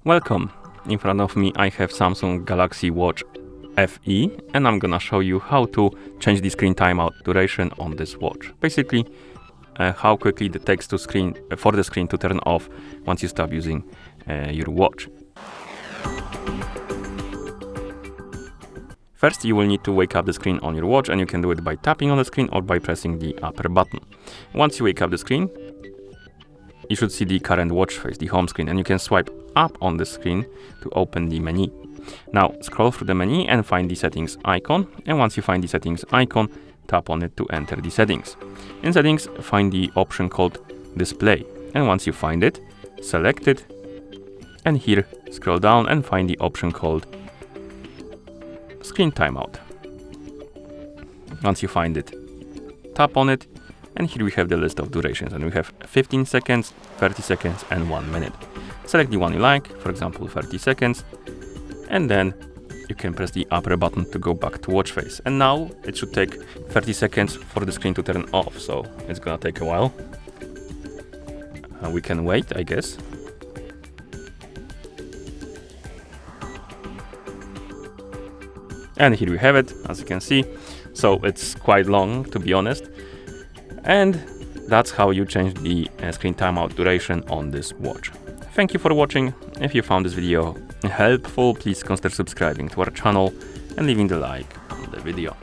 Welcome! In front of me I have Samsung Galaxy Watch FE and I'm gonna show you how to change the screen timeout duration on this watch. Basically, how quickly it takes for the screen to turn off once you stop using your watch. First, you will need to wake up the screen on your watch, and you can do it by tapping on the screen or by pressing the upper button. Once you wake up the screen, you should see the current watch face, the home screen, and you can swipe up on the screen to open the menu. Now, scroll through the menu and find the settings icon, and once you find the settings icon, tap on it to enter the settings. In settings, find the option called display, and once you find it, select it, and here scroll down and find the option called screen timeout. Once you find it, tap on it, and here we have the list of durations, and we have 15 seconds, 30 seconds, and 1 minute. Select the one you like, for example 30 seconds, and then you can press the upper button to go back to watch face. And now it should take 30 seconds for the screen to turn off, so it's gonna take a while. We can wait, I guess. And here we have it, as you can see. So it's quite long, to be honest. And that's how you change the screen timeout duration on this watch. Thank you for watching. If you found this video helpful, please consider subscribing to our channel and leaving the like on the video.